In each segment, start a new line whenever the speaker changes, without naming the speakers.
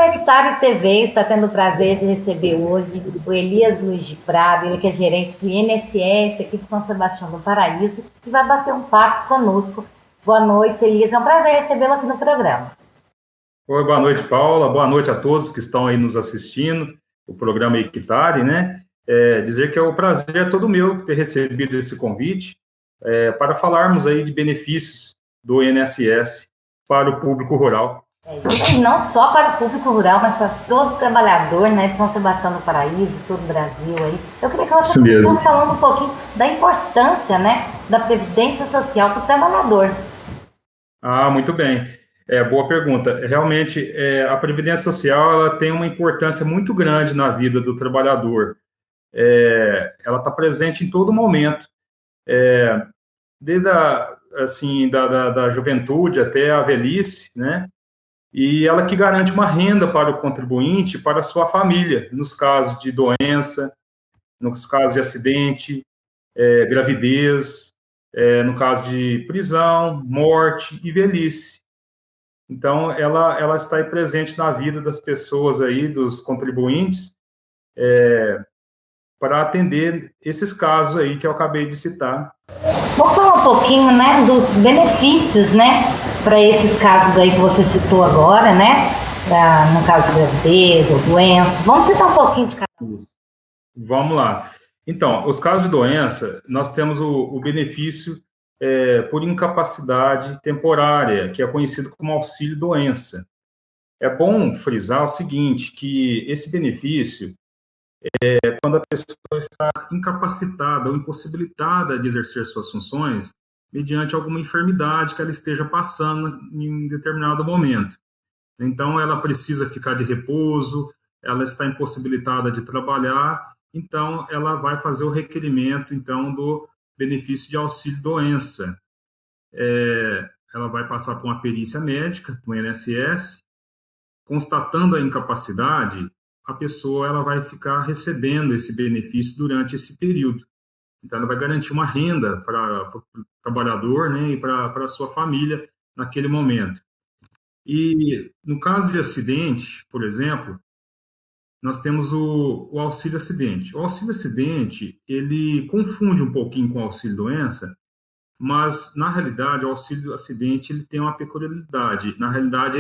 Hectare TV está tendo o prazer de receber hoje o Elias Luiz de Prado, ele que é gerente do INSS aqui de São Sebastião do Paraíso, e vai bater um papo conosco. Boa noite, Elias. É um prazer recebê-lo aqui no programa.
Oi, boa noite, Paula. Boa noite a todos que estão aí nos assistindo, o programa Hectare, né? Dizer que é o prazer é todo meu ter recebido esse convite para falarmos aí de benefícios do INSS para o público rural.
E não só para o público rural, mas para todo trabalhador, né, de São Sebastião do Paraíso, todo o Brasil aí. Eu queria que você estivesse falando um pouquinho da importância, né, da previdência social para o trabalhador.
Ah, muito bem. Boa pergunta. Realmente, a previdência social ela tem uma importância muito grande na vida do trabalhador. Ela está presente em todo momento, desde da juventude até a velhice, né? E ela que garante uma renda para o contribuinte, para a sua família, nos casos de doença, nos casos de acidente, gravidez, no caso de prisão, morte e velhice. Então, ela está aí presente na vida das pessoas aí, dos contribuintes, para atender esses casos aí que eu acabei de citar.
Vamos falar um pouquinho, né, dos benefícios, né, para esses casos aí que você citou agora, né, no caso de gravidez ou doença. Vamos citar um pouquinho de cada um.
Vamos lá. Então, os casos de doença, nós temos o benefício por incapacidade temporária, que é conhecido como auxílio-doença. É bom frisar o seguinte, que esse benefício quando a pessoa está incapacitada ou impossibilitada de exercer suas funções mediante alguma enfermidade que ela esteja passando em um determinado momento. Então, ela precisa ficar de repouso, ela está impossibilitada de trabalhar, então, ela vai fazer o requerimento, então, do benefício de auxílio-doença. Ela vai passar por uma perícia médica, no INSS, constatando a incapacidade, a pessoa ela vai ficar recebendo esse benefício durante esse período. Então, ela vai garantir uma renda para o trabalhador, né, e para a sua família naquele momento. E no caso de acidente, por exemplo, nós temos o auxílio-acidente. O auxílio-acidente, ele confunde um pouquinho com o auxílio-doença, mas, na realidade, o auxílio-acidente ele tem uma peculiaridade. Na realidade,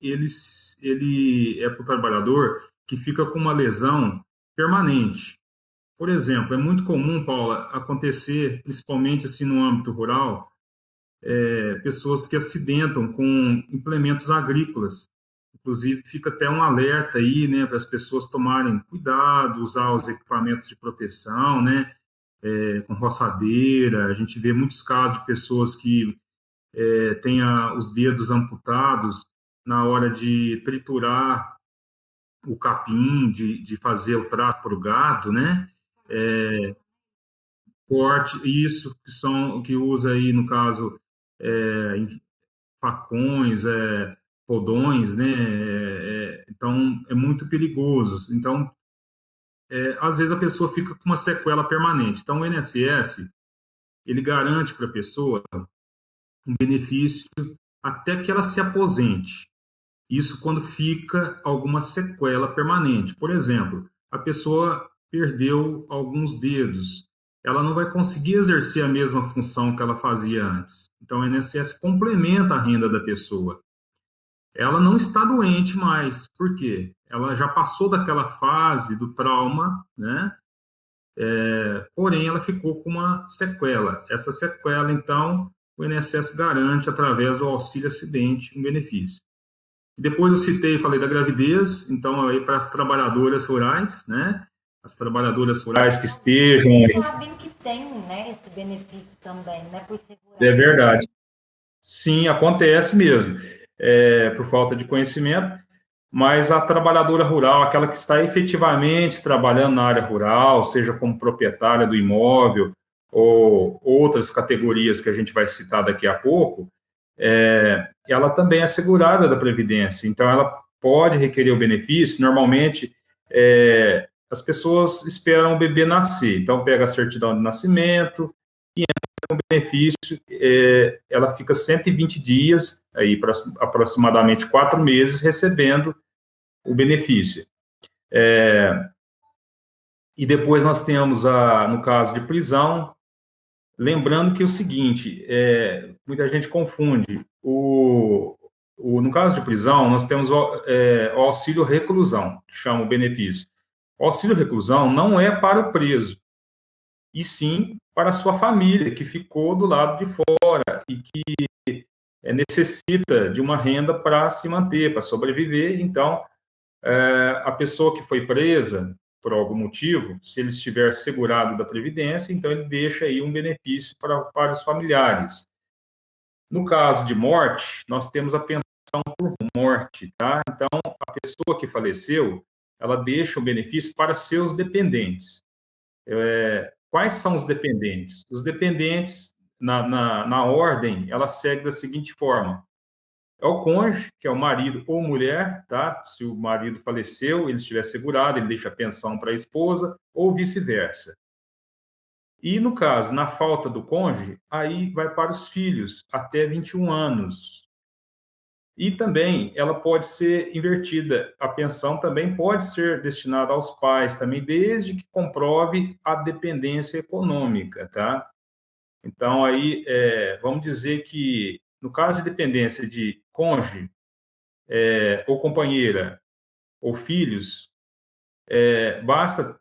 ele é para o trabalhador que fica com uma lesão permanente. Por exemplo, é muito comum, Paula, acontecer, principalmente assim no âmbito rural, pessoas que acidentam com implementos agrícolas. Inclusive, fica até um alerta aí, né, para as pessoas tomarem cuidado, usar os equipamentos de proteção, né, com roçadeira. A gente vê muitos casos de pessoas que têm os dedos amputados na hora de triturar o capim, de fazer o trato para o gado, né? Corte, isso que usa aí, no caso, facões, podões, né? Então, é muito perigoso. Então, às vezes a pessoa fica com uma sequela permanente. Então, o INSS, ele garante para a pessoa um benefício até que ela se aposente. Isso quando fica alguma sequela permanente. Por exemplo, a pessoa perdeu alguns dedos, ela não vai conseguir exercer a mesma função que ela fazia antes. Então, o INSS complementa a renda da pessoa. Ela não está doente mais. Por quê? Ela já passou daquela fase do trauma, né? Porém, ela ficou com uma sequela. Essa sequela, então, o INSS garante, através do auxílio-acidente, um benefício. Depois eu falei da gravidez, então, aí para as trabalhadoras rurais, né? As trabalhadoras rurais que estejam...
Eu sabendo que tem, né, esse benefício também, né, por segurança.
É verdade. Sim, acontece mesmo, por falta de conhecimento, mas a trabalhadora rural, aquela que está efetivamente trabalhando na área rural, seja como proprietária do imóvel ou outras categorias que a gente vai citar daqui a pouco, ela também é segurada da Previdência. Então, ela pode requerer o benefício. Normalmente, as pessoas esperam o bebê nascer. Então, pega a certidão de nascimento e entra com o benefício. Ela fica 120 dias, aí, para aproximadamente 4 meses, recebendo o benefício. E depois nós temos, no caso de prisão, lembrando que é o seguinte, muita gente confunde, no caso de prisão, nós temos o auxílio reclusão, que chama o benefício. O auxílio reclusão não é para o preso, e sim para a sua família, que ficou do lado de fora e que necessita de uma renda para se manter, para sobreviver. Então, a pessoa que foi presa por algum motivo, se ele estiver segurado da Previdência, então ele deixa aí um benefício para os familiares. No caso de morte, nós temos a pensão por morte, tá? Então, a pessoa que faleceu, ela deixa o benefício para seus dependentes. Quais são os dependentes? Os dependentes, na ordem, ela segue da seguinte forma: é o cônjuge, que é o marido ou mulher, tá? Se o marido faleceu, ele estiver segurado, ele deixa a pensão para a esposa, ou vice-versa. E, no caso, na falta do cônjuge, aí vai para os filhos, até 21 anos. E também ela pode ser invertida. A pensão também pode ser destinada aos pais, também, desde que comprove a dependência econômica, tá? Então, aí, vamos dizer que, no caso de dependência de cônjuge, ou companheira, ou filhos, basta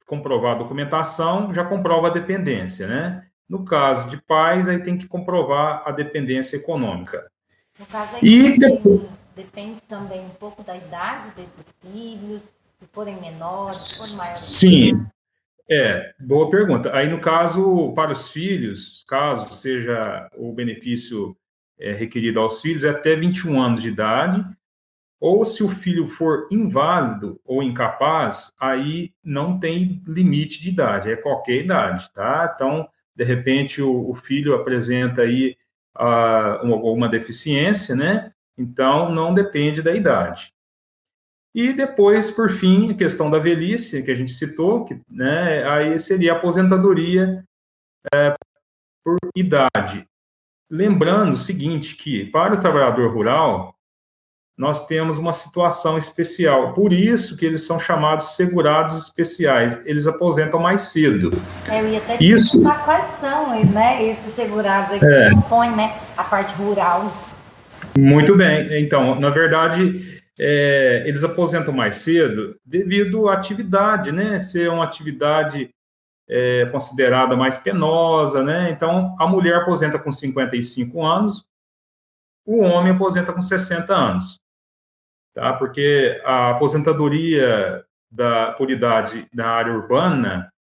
comprovar a documentação, já comprova a dependência, né? No caso de pais, aí tem que comprovar a dependência econômica.
No caso aí, depende também um pouco da idade desses filhos, se forem menores, se forem maiores.
Sim, boa pergunta. Aí, no caso, para os filhos, caso seja o benefício requerido aos filhos, é até 21 anos de idade, ou se o filho for inválido ou incapaz, aí não tem limite de idade, é qualquer idade, tá? Então, de repente, o filho apresenta aí alguma deficiência, né? Então, não depende da idade. E depois, por fim, a questão da velhice, que a gente citou, né? Aí seria a aposentadoria por idade. Lembrando o seguinte, que para o trabalhador rural, nós temos uma situação especial. Por isso que eles são chamados segurados especiais. Eles aposentam mais cedo.
Eu ia até te perguntar quais são, né, esses segurados aí que compõem, né, a parte rural.
Muito bem. Então, na verdade, eles aposentam mais cedo devido à atividade, né? Ser uma atividade considerada mais penosa, né? Então, a mulher aposenta com 55 anos, o homem aposenta com 60 anos. Tá? Porque a aposentadoria por idade na área urbana,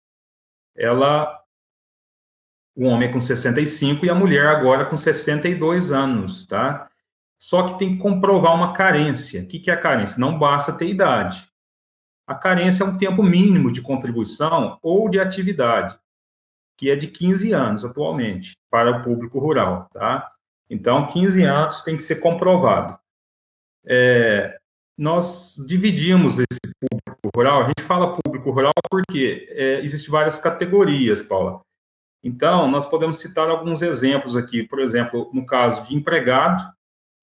o homem é com 65 e a mulher agora com 62 anos, tá? Só que tem que comprovar uma carência. O que é a carência? Não basta ter idade. A carência é um tempo mínimo de contribuição ou de atividade, que é de 15 anos atualmente, para o público rural, tá? Então, 15 anos tem que ser comprovado. Nós dividimos esse público rural, a gente fala público rural porque existem várias categorias, Paula. Então, nós podemos citar alguns exemplos aqui. Por exemplo, no caso de empregado,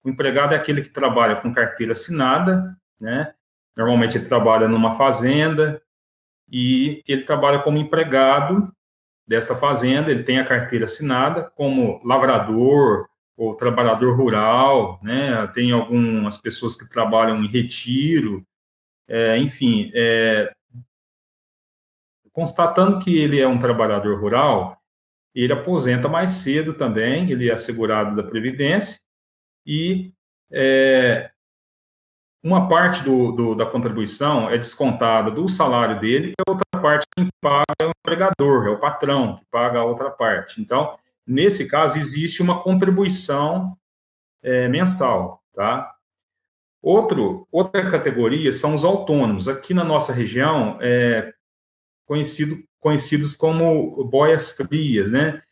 o empregado é aquele que trabalha com carteira assinada, né? Normalmente ele trabalha numa fazenda e ele trabalha como empregado dessa fazenda, ele tem a carteira assinada como lavrador ou trabalhador rural, né? Tem algumas pessoas que trabalham em retiro, enfim, constatando que ele é um trabalhador rural, ele aposenta mais cedo também, ele é assegurado da Previdência, e uma parte da contribuição é descontada do salário dele, e a outra parte quem paga é o empregador, é o patrão, que paga a outra parte. Então, nesse caso, existe uma contribuição mensal, tá? Outra categoria são os autônomos. Aqui na nossa região, conhecidos como boias frias, né?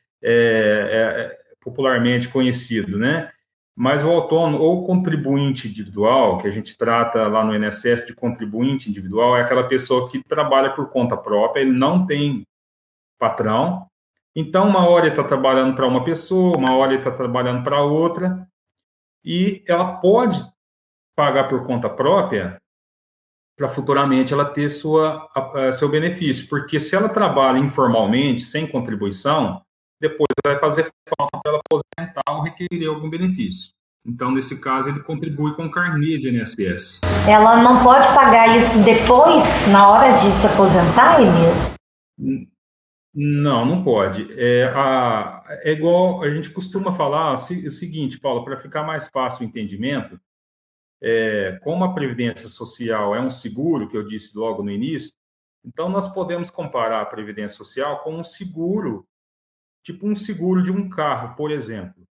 Popularmente conhecido, né? Mas o autônomo ou contribuinte individual, que a gente trata lá no INSS de contribuinte individual, é aquela pessoa que trabalha por conta própria, ele não tem patrão. Então, uma hora ele está trabalhando para uma pessoa, uma hora ele está trabalhando para outra, e ela pode pagar por conta própria para futuramente ela ter seu benefício, porque se ela trabalha informalmente, sem contribuição, depois vai fazer falta para ela aposentar ou requerer algum benefício. Então, nesse caso, ele contribui com carnê de INSS.
Ela não pode pagar isso depois, na hora de se aposentar, Elias?
Não, não pode. É igual a gente costuma falar o seguinte, Paulo, para ficar mais fácil o entendimento, como a Previdência Social é um seguro, que eu disse logo no início, então nós podemos comparar a Previdência Social com um seguro, tipo um seguro de um carro, por exemplo,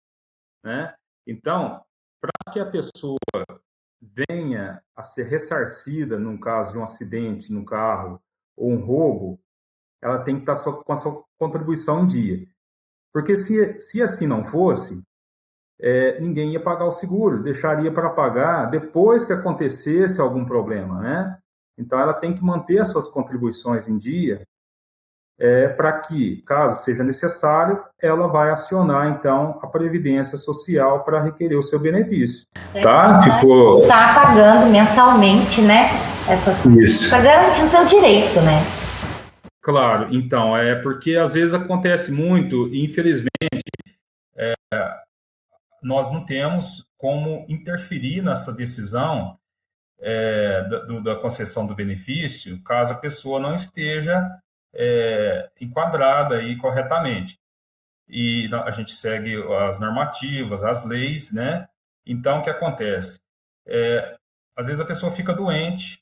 né? Então, para que a pessoa venha a ser ressarcida num caso de um acidente no carro ou um roubo, ela tem que estar com a sua contribuição em dia. Porque se assim não fosse, ninguém ia pagar o seguro, deixaria para pagar depois que acontecesse algum problema, né? Então, ela tem que manter as suas contribuições em dia, para que, caso seja necessário, ela vai acionar, então, a Previdência Social para requerer o seu benefício. Tá? Ficou...
Está pagando mensalmente, né?
Isso.
Para garantir o seu direito, né?
Claro, então, porque às vezes acontece muito, e infelizmente, nós não temos como interferir nessa decisão da concessão do benefício, caso a pessoa não esteja enquadrada aí corretamente. E a gente segue as normativas, as leis, né? Então, o que acontece? Às vezes a pessoa fica doente,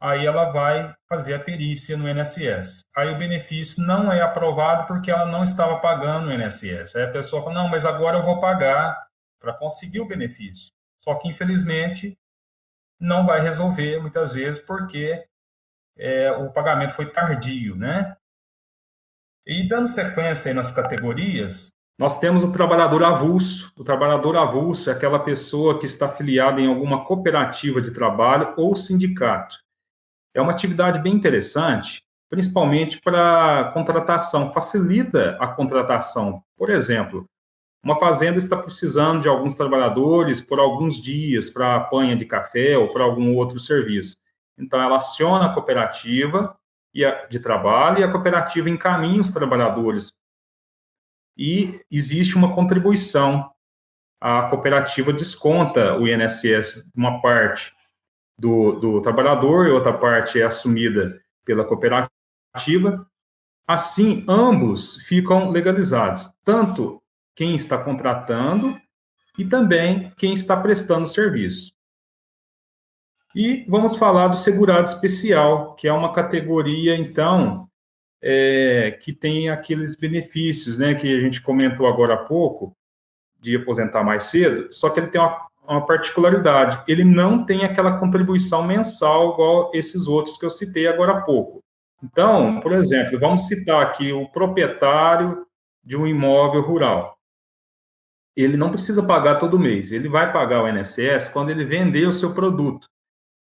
aí ela vai fazer a perícia no INSS. Aí o benefício não é aprovado porque ela não estava pagando o INSS. Aí a pessoa fala, não, mas agora eu vou pagar para conseguir o benefício. Só que, infelizmente, não vai resolver, muitas vezes, porque o pagamento foi tardio, né? E dando sequência aí nas categorias, nós temos o trabalhador avulso. O trabalhador avulso é aquela pessoa que está afiliada em alguma cooperativa de trabalho ou sindicato. É uma atividade bem interessante, principalmente para contratação, facilita a contratação. Por exemplo, uma fazenda está precisando de alguns trabalhadores por alguns dias para apanha de café ou para algum outro serviço. Então, ela aciona a cooperativa de trabalho e a cooperativa encaminha os trabalhadores. E existe uma contribuição. A cooperativa desconta o INSS, uma parte do trabalhador e outra parte é assumida pela cooperativa. Assim, ambos ficam legalizados, tanto quem está contratando e também quem está prestando serviço. E vamos falar do segurado especial, que é uma categoria, então, que tem aqueles benefícios, né, que a gente comentou agora há pouco, de aposentar mais cedo, só que ele tem uma particularidade, ele não tem aquela contribuição mensal igual esses outros que eu citei agora há pouco. Então, por exemplo, vamos citar aqui o proprietário de um imóvel rural. Ele não precisa pagar todo mês, ele vai pagar o INSS quando ele vender o seu produto.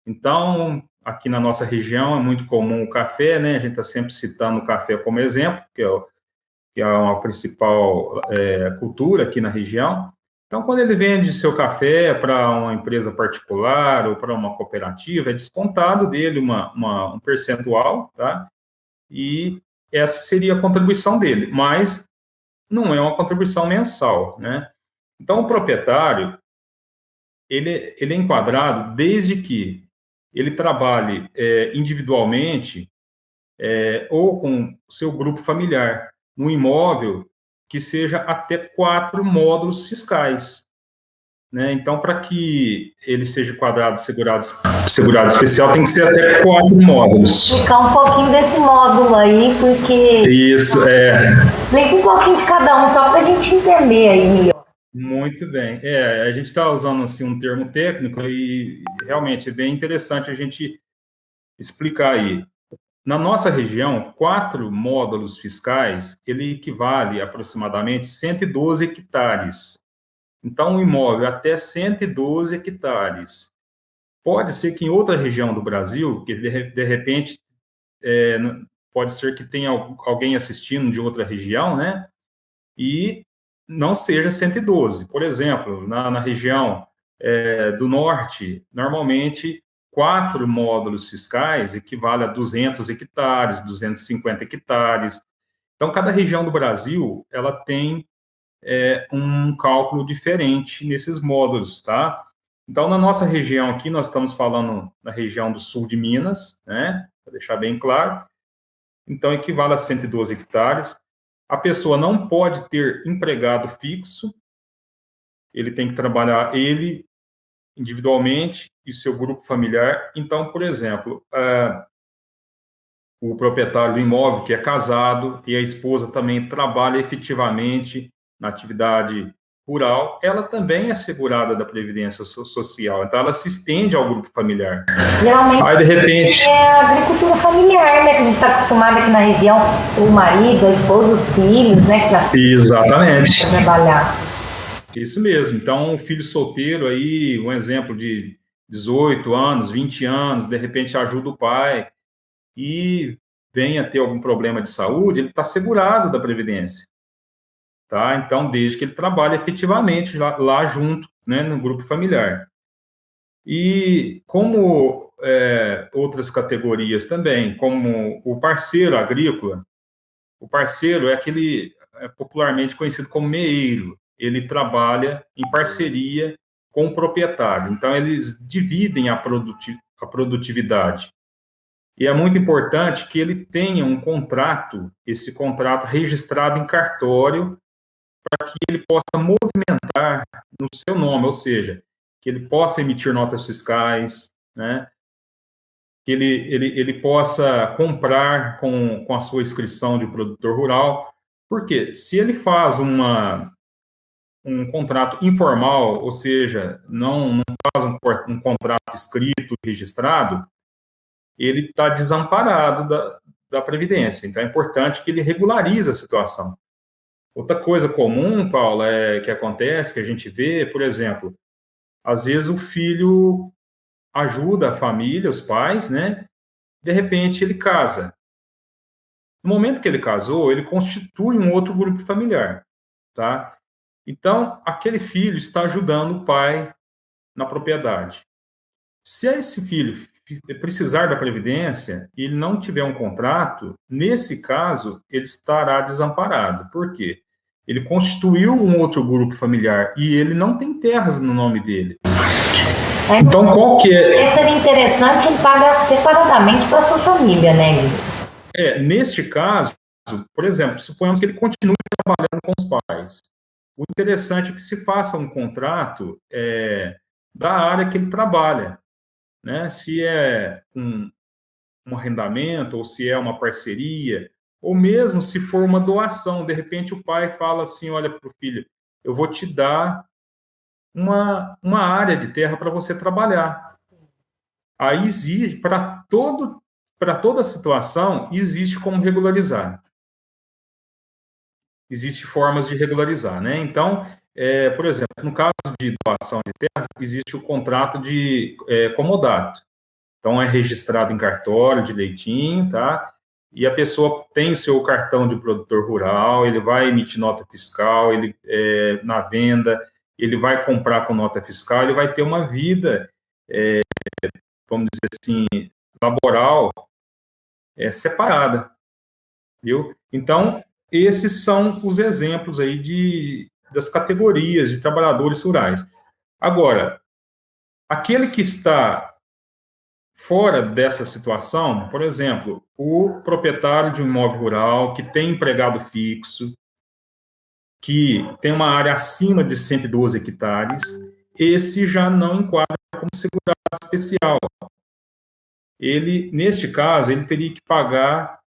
Então, aqui na nossa região é muito comum o café, né? A gente está sempre citando o café como exemplo, que é uma principal cultura aqui na região. Então, quando ele vende seu café para uma empresa particular ou para uma cooperativa, é descontado dele um percentual, tá? E essa seria a contribuição dele, mas não é uma contribuição mensal, né? Então, o proprietário, ele é enquadrado desde que ele trabalhe individualmente ou com o seu grupo familiar, num imóvel que seja até 4 módulos fiscais. Né? Então, para que ele seja enquadrado segurado especial, tem que ser até 4 módulos.
Explicar um pouquinho desse módulo aí, porque...
Isso,
Explica um pouquinho de cada um, só para a gente entender aí melhor.
Muito bem. A gente está usando assim, um termo técnico e realmente é bem interessante a gente explicar aí. Na nossa região, 4 módulos fiscais, ele equivale a aproximadamente 112 hectares. Então, um imóvel até 112 hectares. Pode ser que em outra região do Brasil, que de repente, pode ser que tenha alguém assistindo de outra região, né? E não seja 112. Por exemplo, na região do norte, normalmente 4 módulos fiscais equivale a 200 hectares, 250 hectares. Então, cada região do Brasil, ela tem um cálculo diferente nesses módulos, tá? Então, na nossa região aqui, nós estamos falando na região do sul de Minas, né? Para deixar bem claro. Então, equivale a 112 hectares. A pessoa não pode ter empregado fixo, ele tem que trabalhar ele individualmente e seu grupo familiar. Então, por exemplo, o proprietário do imóvel que é casado e a esposa também trabalha efetivamente na atividade rural, ela também é segurada da Previdência Social. Então, ela se estende ao grupo familiar.
Geralmente,
aí, de repente,
é a agricultura familiar, né? Que a gente está acostumado aqui na região, o marido, a esposa, os filhos, né?
Exatamente.
Trabalhar.
Isso mesmo. Então, um filho solteiro aí, um exemplo de 18 anos, 20 anos, de repente ajuda o pai e vem a ter algum problema de saúde, ele está segurado da Previdência. Tá? Então, desde que ele trabalhe efetivamente lá junto, né, no grupo familiar. E como outras categorias também, como o parceiro agrícola, o parceiro é aquele popularmente conhecido como meeiro. Ele trabalha em parceria com o proprietário. Então, eles dividem a produtividade. E é muito importante que ele tenha um contrato, esse contrato registrado em cartório, para que ele possa movimentar no seu nome, ou seja, que ele possa emitir notas fiscais, né? Que ele possa comprar com a sua inscrição de produtor rural. Porque se ele faz um contrato informal, ou seja, não faz um contrato escrito, registrado, ele está desamparado da Previdência. Então, é importante que ele regularize a situação. Outra coisa comum, Paulo, que acontece, que a gente vê, por exemplo, às vezes o filho ajuda a família, os pais, né? De repente, ele casa. No momento que ele casou, ele constitui um outro grupo familiar, tá? Então, aquele filho está ajudando o pai na propriedade. Se esse filho precisar da Previdência e ele não tiver um contrato, nesse caso, ele estará desamparado. Por quê? Ele constituiu um outro grupo familiar e ele não tem terras no nome dele. Então, qual que é?
Seria interessante ele pagar separadamente para a sua família, né?
Neste caso, por exemplo, suponhamos que ele continue trabalhando com os pais. O interessante é que se faça um contrato da área que ele trabalha. Né? Se é um arrendamento, ou se é uma parceria, ou mesmo se for uma doação. De repente, o pai fala assim, olha para o filho, eu vou te dar uma área de terra para você trabalhar. Aí existe, para toda situação, existe como regularizar. Existem formas de regularizar, né? Então, por exemplo, no caso de doação de terras, existe o contrato de comodato. Então, é registrado em cartório direitinho, tá? E a pessoa tem o seu cartão de produtor rural, ele vai emitir nota fiscal, ele na venda, ele vai comprar com nota fiscal, ele vai ter uma vida, vamos dizer assim, laboral separada, viu? Então, esses são os exemplos aí das categorias de trabalhadores rurais. Agora, aquele que está fora dessa situação, por exemplo, o proprietário de um imóvel rural que tem empregado fixo, que tem uma área acima de 112 hectares, esse já não enquadra como segurado especial. Ele, neste caso, ele teria que pagar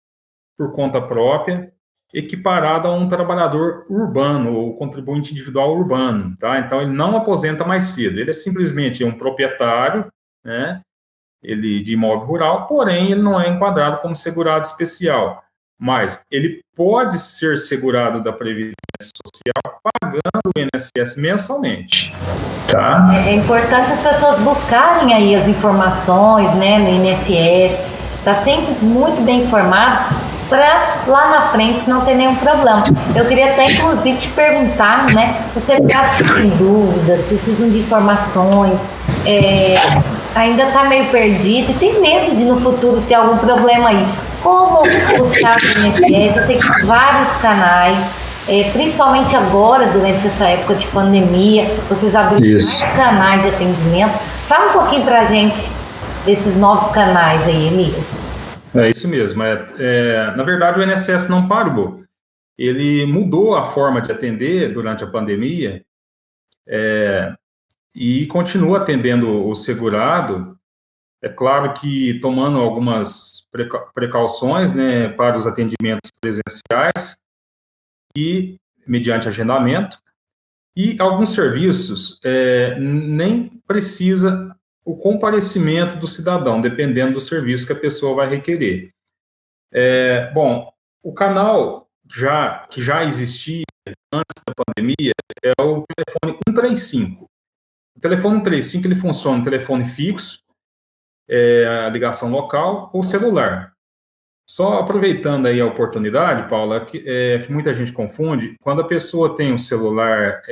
por conta própria, equiparado a um trabalhador urbano, ou contribuinte individual urbano, tá? Então, ele não aposenta mais cedo, ele é simplesmente um proprietário, né, de imóvel rural, porém, ele não é enquadrado como segurado especial, mas ele pode ser segurado da Previdência Social pagando o INSS mensalmente, tá?
É importante as pessoas buscarem aí as informações, né, no INSS, tá sempre muito bem informado, para lá na frente não ter nenhum problema. Eu queria até, inclusive, te perguntar, né, você está com dúvidas, precisam de informações, ainda está meio perdido e tem medo de no futuro ter algum problema aí. Como buscar o INSS? Eu sei que vários canais, principalmente agora, durante essa época de pandemia, vocês abriram mais canais de atendimento. Fala um pouquinho para a gente desses novos canais aí, Elias.
É isso mesmo. Na verdade, o INSS não parou. Ele mudou a forma de atender durante a pandemia e continua atendendo o segurado. É claro que tomando algumas precauções, né, para os atendimentos presenciais e mediante agendamento. E alguns serviços nem precisa o comparecimento do cidadão, dependendo do serviço que a pessoa vai requerer. Bom, o canal que já existia antes da pandemia é o telefone 135. O telefone 135 ele funciona no telefone fixo, a ligação local ou celular. Só aproveitando aí a oportunidade, Paula, que muita gente confunde, quando a pessoa tem um celular,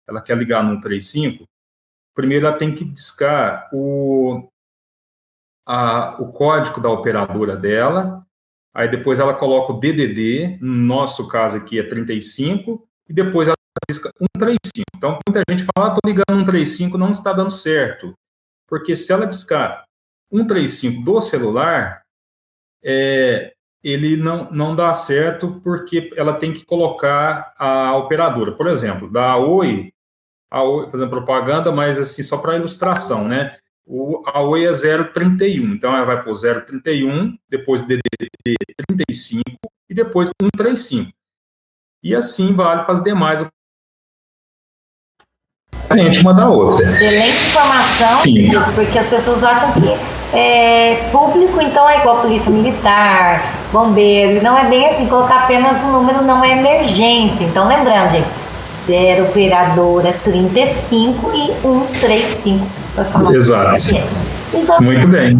ela quer ligar no 135, primeiro ela tem que discar o código da operadora dela, aí depois ela coloca o DDD, no nosso caso aqui é 35, e depois ela disca 135. Então, muita gente fala, estou ligando 135, não está dando certo. Porque se ela discar 135 do celular, ele não dá certo porque ela tem que colocar a operadora. Por exemplo, da Oi, fazendo propaganda, mas assim, só para ilustração, né? A Oi é 031, então ela vai para o 031, depois DDD 35 e depois 135. E assim vale para as demais uma da outra.
Excelente informação,
sim,
porque as pessoas acham que público, então é igual polícia militar, bombeiro, não é bem assim, colocar apenas o número não é emergência. Então, lembrando, gente, 0 operadora 35 e 135.
Exato. Muito bem.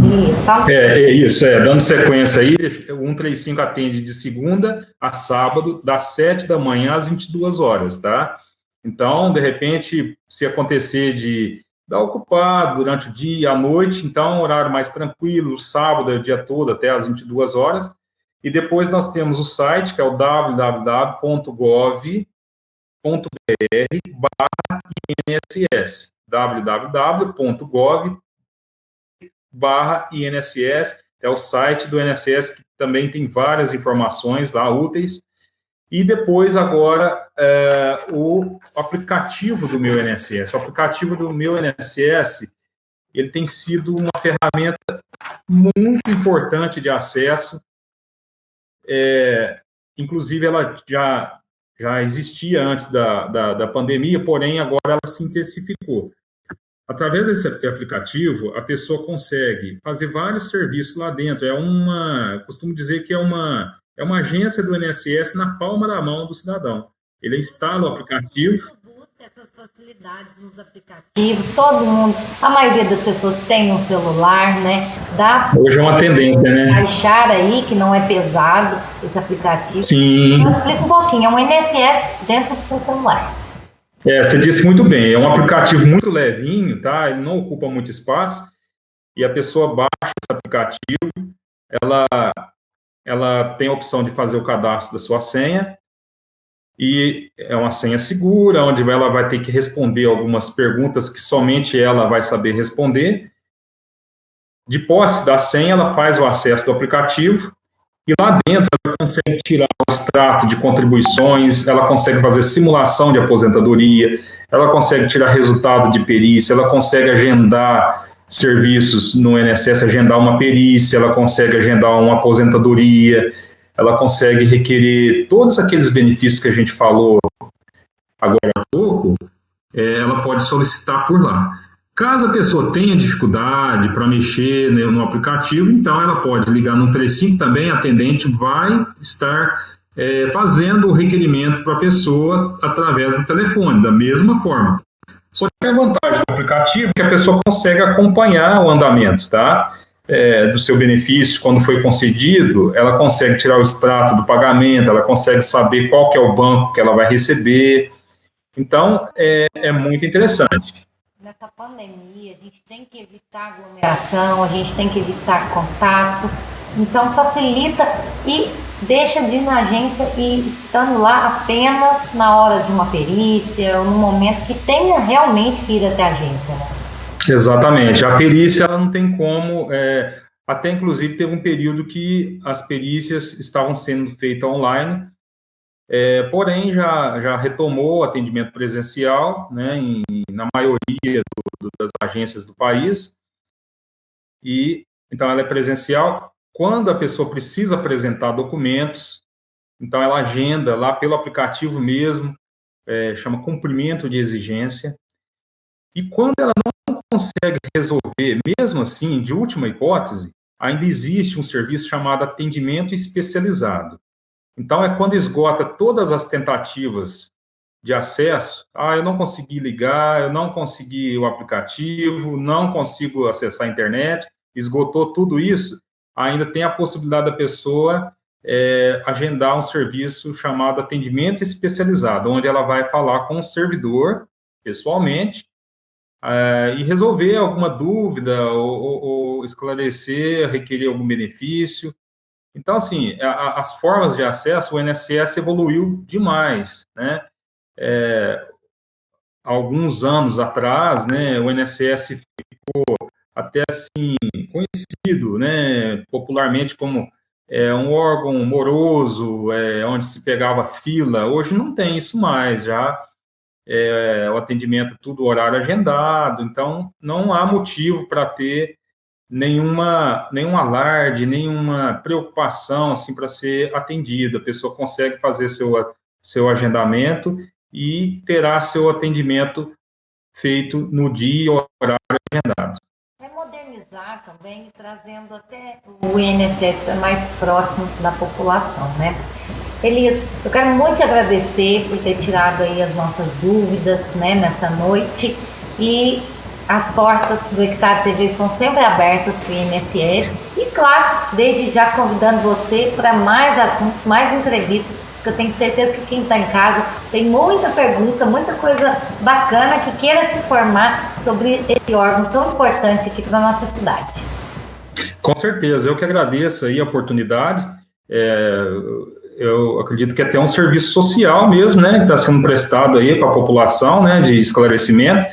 Isso, dando sequência aí, o 135 atende de segunda a sábado, das 7 da manhã às 22 horas, tá? Então, de repente, se acontecer de dar ocupado durante o dia, à noite, então, horário mais tranquilo, o sábado é o dia todo, até às 22 horas. E depois nós temos o site, que é o www.gov.br/INSS, www.gov.br/INSS, é o site do INSS, que também tem várias informações lá úteis. E depois, agora, o aplicativo do Meu INSS. O aplicativo do Meu INSS, ele tem sido uma ferramenta muito importante de acesso. Inclusive, ela já existia antes da pandemia, porém, agora ela se intensificou. Através desse aplicativo, a pessoa consegue fazer vários serviços lá dentro. Costumo dizer que é uma agência do INSS na palma da mão do cidadão. Ele instala o aplicativo.
Essas facilidades nos aplicativos, todo mundo, a maioria das pessoas tem um celular, né?
Hoje é uma tendência, né?
Baixar aí, que não é pesado, esse aplicativo.
Sim.
Eu explico um pouquinho, é um INSS dentro do seu celular.
Você disse muito bem, é um aplicativo muito levinho, tá? Ele não ocupa muito espaço, e a pessoa baixa esse aplicativo, ela tem a opção de fazer o cadastro da sua senha, e é uma senha segura, onde ela vai ter que responder algumas perguntas que somente ela vai saber responder. De posse da senha, ela faz o acesso do aplicativo, e lá dentro ela consegue tirar o extrato de contribuições, ela consegue fazer simulação de aposentadoria, ela consegue tirar resultado de perícia, ela consegue agendar serviços no INSS, agendar uma perícia, ela consegue agendar uma aposentadoria, ela consegue requerer todos aqueles benefícios que a gente falou agora há pouco, ela pode solicitar por lá. Caso a pessoa tenha dificuldade para mexer no aplicativo, então ela pode ligar no 35 também, a atendente vai estar fazendo o requerimento para a pessoa através do telefone, da mesma forma. Só que a vantagem do aplicativo é que a pessoa consegue acompanhar o andamento, tá? Do seu benefício, quando foi concedido, ela consegue tirar o extrato do pagamento, ela consegue saber qual que é o banco que ela vai receber. Então, é muito interessante.
nessa pandemia, a gente tem que evitar aglomeração, a gente tem que evitar contato. Então facilita e deixa de ir na agência e estando lá apenas na hora de uma perícia ou no momento que tenha realmente que ir até a agência, né?
Exatamente. A perícia ela não tem como. Até inclusive teve um período que as perícias estavam sendo feitas online, porém já retomou o atendimento presencial, né, na maioria das agências do país. E então ela é presencial. Quando a pessoa precisa apresentar documentos, então ela agenda lá pelo aplicativo mesmo, chama cumprimento de exigência. E quando ela não consegue resolver, mesmo assim, de última hipótese, ainda existe um serviço chamado atendimento especializado. Então é quando esgota todas as tentativas de acesso, eu não consegui ligar, eu não consegui o aplicativo, não consigo acessar a internet, esgotou tudo isso, ainda tem a possibilidade da pessoa agendar um serviço chamado atendimento especializado, onde ela vai falar com o servidor, pessoalmente, e resolver alguma dúvida, ou esclarecer, requerer algum benefício. Então, assim, as formas de acesso, o INSS evoluiu demais, né? Alguns anos atrás, né, o INSS ficou até assim conhecido, né, popularmente como um órgão moroso, onde se pegava fila. Hoje não tem isso mais, já o atendimento tudo horário agendado, então não há motivo para ter nenhum alarde, nenhuma preocupação assim para ser atendida. A pessoa consegue fazer seu agendamento e terá seu atendimento feito no dia e horário agendado.
É modernizar também, trazendo até o INSS mais próximo da população, né? Elias, eu quero muito te agradecer por ter tirado aí as nossas dúvidas, né, nessa noite, e as portas do Hectare TV estão sempre abertas para o INSS e, claro, desde já convidando você para mais assuntos, mais entrevistas, porque eu tenho certeza que quem está em casa tem muita pergunta, muita coisa bacana que queira se informar sobre esse órgão tão importante aqui para a nossa cidade.
Com certeza, eu que agradeço aí a oportunidade. Eu acredito que até um serviço social mesmo, né, que está sendo prestado aí para a população, né, de esclarecimento.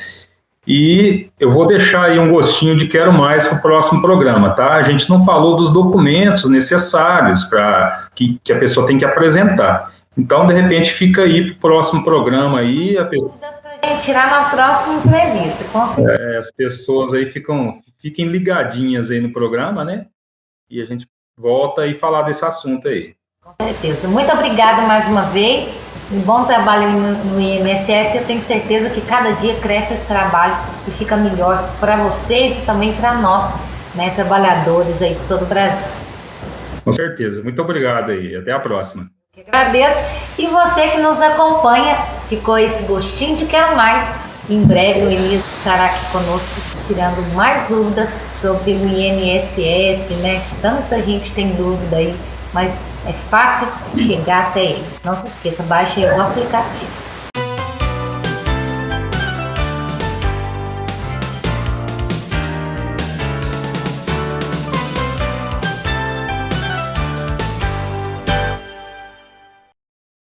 E eu vou deixar aí um gostinho de quero mais para o próximo programa, tá? A gente não falou dos documentos necessários para que a pessoa tem que apresentar. Então, de repente, fica aí para o próximo programa aí. A pessoa...
a gente tirar na próxima entrevista, com certeza.
As pessoas aí fiquem ligadinhas aí no programa, né? E a gente volta e falar desse assunto aí.
Com certeza. Muito obrigada mais uma vez. Um bom trabalho no INSS. Eu tenho certeza que cada dia cresce esse trabalho e fica melhor para vocês e também para nós, né, trabalhadores aí de todo o Brasil.
Com certeza. Muito obrigado aí. Até a próxima.
Eu agradeço. E você que nos acompanha, ficou esse gostinho de quero mais. Em breve o Elias estará aqui conosco tirando mais dúvidas sobre o INSS, né? Tanta gente tem dúvida aí, mas é fácil chegar até ele. Não se esqueça, baixe o aplicativo.